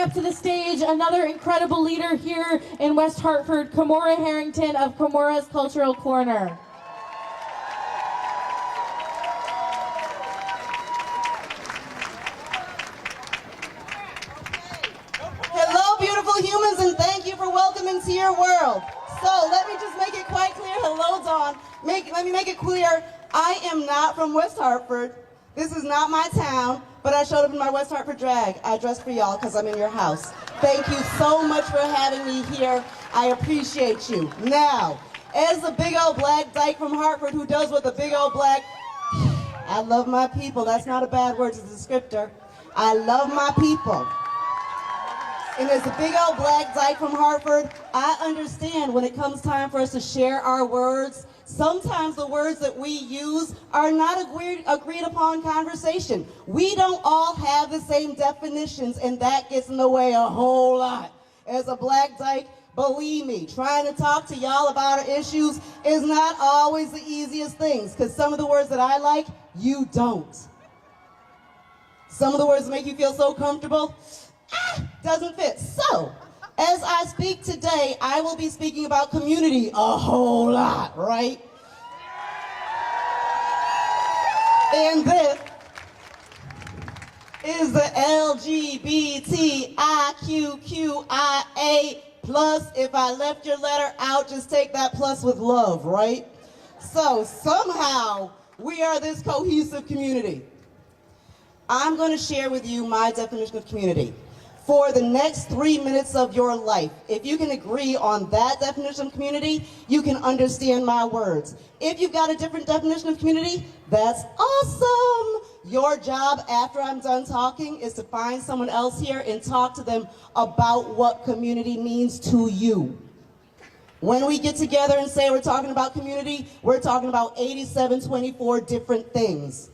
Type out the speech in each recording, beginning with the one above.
up to the stage another incredible leader here in West Hartford, Kamora Herrington of Kamora's Cultural Corner. Hello, beautiful humans, and thank you for welcoming to your world. So let me just make it quite clear. Hello, Dawn. Let me make it clear. I am not from West Hartford. This is not my town, but I showed up in my West Hartford drag. I dressed for y'all because I'm in your house. Thank you so much for having me here. I appreciate you. Now, as a big old black dyke from Hartford who does what the big old black, I love my people. That's not a bad word, it's a descriptor. I love my people. And as a big old black dyke from Hartford, I understand when it comes time for us to share our words, sometimes the words that we use are not agreed upon conversation. We don't all have the same definitions, and that gets in the way a whole lot. As a black dyke, believe me, trying to talk to y'all about our issues is not always the easiest things, because some of the words that I like, you don't. Some of the words that make you feel so comfortable, doesn't fit. So, as I speak today, I will be speaking about community a whole lot, right? And this is the LGBTIQQIA plus. If I left your letter out, just take that plus with love, right? So, somehow, we are this cohesive community. I'm going to share with you my definition of community. For the next 3 minutes of your life, if you can agree on that definition of community, you can understand my words. If you've got a different definition of community, that's awesome. Your job after I'm done talking is to find someone else here and talk to them about what community means to you. When we get together and say we're talking about community, we're talking about 8724 different things.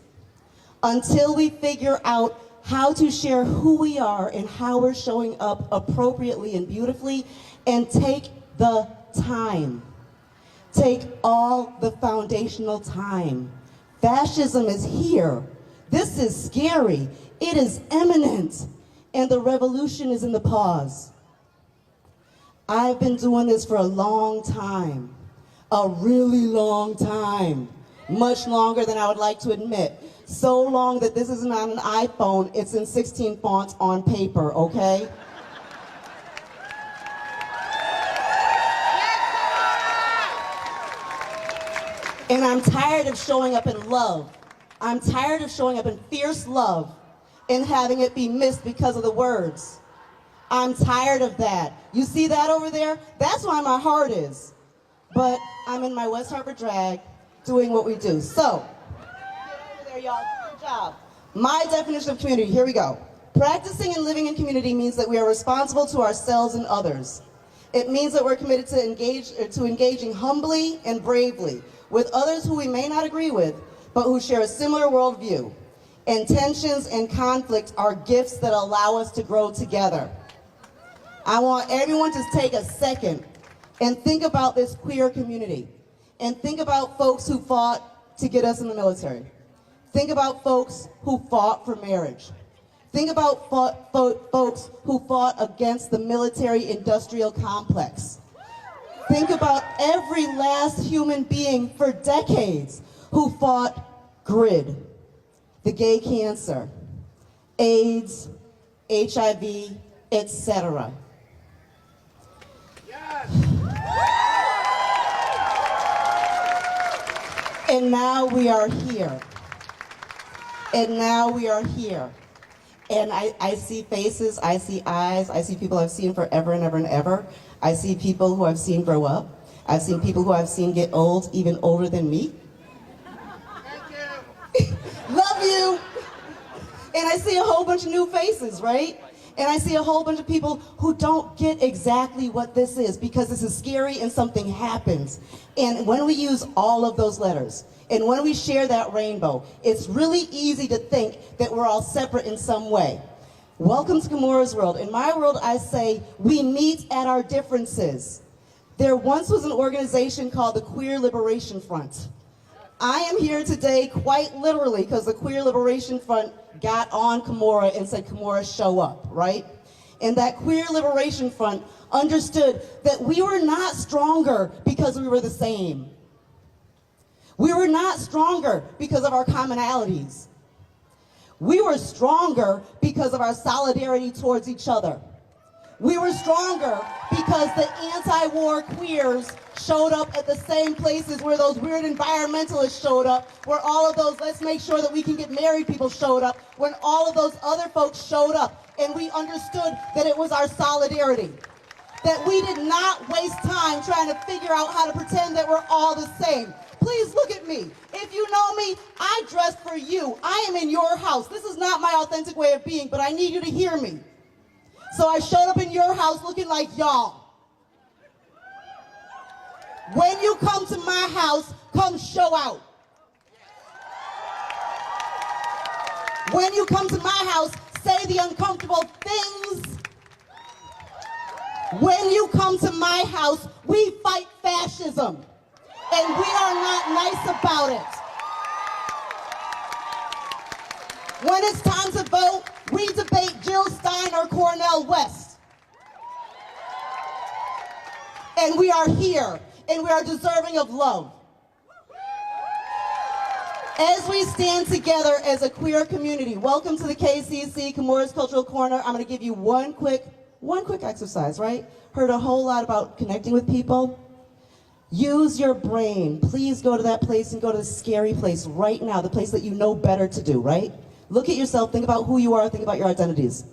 Until we figure out how to share who we are and how we're showing up appropriately and beautifully, and take the time. Take all the foundational time. Fascism is here. This is scary. It is imminent. And the revolution is in the pause. I've been doing this for a long time. A really long time. Much longer than I would like to admit. So long that this isn't on an iPhone, it's in 16 fonts on paper, okay? And I'm tired of showing up in love. I'm tired of showing up in fierce love and having it be missed because of the words. I'm tired of that. You see that over there? That's why my heart is. But I'm in my West Hartford drag doing what we do. So, y'all, good job. My definition of community, here we go. Practicing and living in community means that we are responsible to ourselves and others. It means that we're committed to engaging humbly and bravely with others who we may not agree with, but who share a similar worldview. And tensions and conflict are gifts that allow us to grow together. I want everyone to take a second and think about this queer community. And think about folks who fought to get us in the military. Think about folks who fought for marriage. Think about folks who fought against the military-industrial complex. Think about every last human being for decades who fought GRID, the gay cancer, AIDS, HIV, etc. Yes. And now we are here. And now we are here. And I see faces, I see eyes, I see people I've seen forever and ever and ever. I see people who I've seen grow up. I've seen people who I've seen get old, even older than me. Thank you. Love you. And I see a whole bunch of new faces, right? And I see a whole bunch of people who don't get exactly what this is, because this is scary and something happens. And when we use all of those letters, and when we share that rainbow, it's really easy to think that we're all separate in some way. Welcome to Kamora's world. In my world, I say we meet at our differences. There once was an organization called the Queer Liberation Front. I am here today quite literally because the Queer Liberation Front got on Kamora and said, Kamora, show up, right? and that Queer Liberation Front understood that we were not stronger because we were the same. We were not stronger because of our commonalities. We were stronger because of our solidarity towards each other. We were stronger because the anti-war queers showed up at the same places where those weird environmentalists showed up, where all of those let's make sure that we can get married people showed up, when all of those other folks showed up, and we understood that it was our solidarity. That we did not waste time trying to figure out how to pretend that we're all the same. Please look at me. If you know me, I dress for you. I am in your house. This is not my authentic way of being, but I need you to hear me. So I showed up in your house looking like y'all. When you come to my house, come show out. When you come to my house, say the uncomfortable things. When you come to my house, we fight fascism. And we are not nice about it. When it's time to vote, we debate Jill Stein or Cornel West. And we are here, and we are deserving of love. As we stand together as a queer community, welcome to the KCC, Kamora's Cultural Corner. I'm going to give you one quick exercise, right? Heard a whole lot about connecting with people. Use your brain. Please go to that place and go to the scary place right now, the place that you know better to do, right? Look at yourself, think about who you are, think about your identities.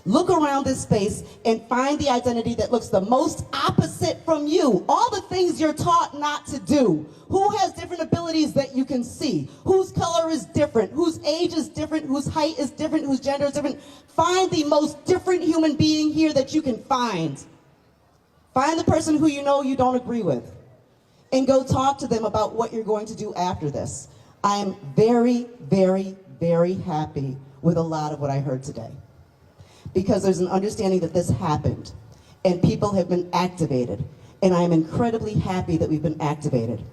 Look around this space and find the identity that looks the most opposite from you. All the things you're taught not to do. Who has different abilities that you can see? Whose color is different? Whose age is different? Whose height is different? Whose gender is different? Find the most different human being here that you can find. Find the person who you know you don't agree with. And go talk to them about what you're going to do after this. I'm very, very, very happy with a lot of what I heard today. Because there's an understanding that this happened and people have been activated. And I'm incredibly happy that we've been activated.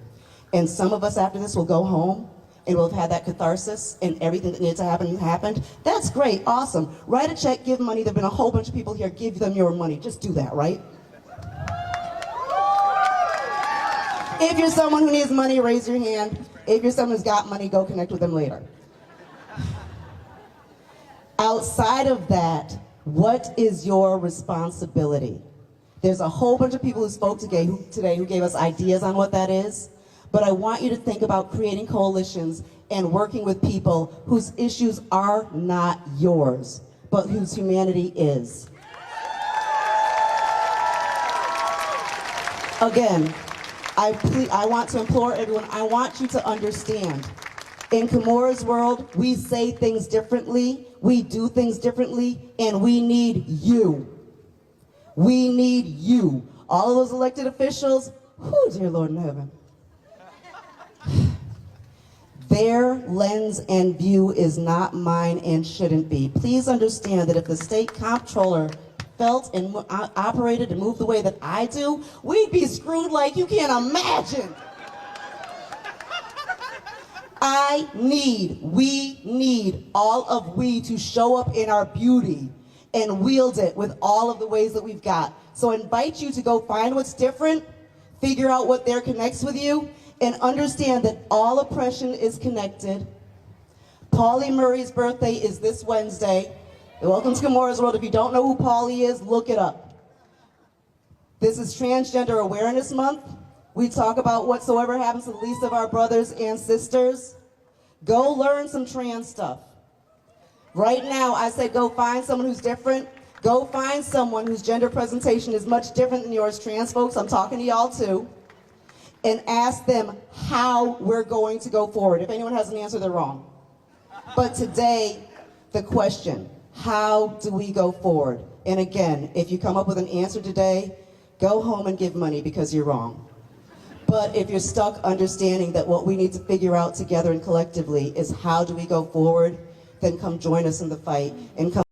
And some of us after this will go home and we'll have had that catharsis and everything that needed to happen happened. That's great, awesome. Write a check, give money. There've been a whole bunch of people here, give them your money. Just do that, right? If you're someone who needs money, raise your hand. If you're someone who's got money, go connect with them later. Outside of that, what is your responsibility? There's a whole bunch of people who spoke today who gave us ideas on what that is, but I want you to think about creating coalitions and working with people whose issues are not yours, but whose humanity is. Again, I want to implore everyone, I want you to understand. In Kamora's world, we say things differently, we do things differently, and we need you. We need you. All of those elected officials, whoo, dear Lord in heaven. Their lens and view is not mine and shouldn't be. Please understand that if the state comptroller felt and operated and moved the way that I do, we'd be screwed like you can't imagine. We need all of we to show up in our beauty and wield it with all of the ways that we've got. So I invite you to go find what's different, figure out what there connects with you, and understand that all oppression is connected. Pauli Murray's birthday is this Wednesday. Welcome to Kamora's World. If you don't know who Pauli is, look it up. This is Transgender Awareness Month. We talk about whatsoever happens to the least of our brothers and sisters. Go learn some trans stuff. Right now, I said go find someone who's different. Go find someone whose gender presentation is much different than yours, trans folks. I'm talking to y'all too. And ask them how we're going to go forward. If anyone has an answer, they're wrong. But today, the question, how do we go forward? And again, if you come up with an answer today, go home and give money because you're wrong. But if you're stuck understanding that what we need to figure out together and collectively is how do we go forward, then come join us in the fight and come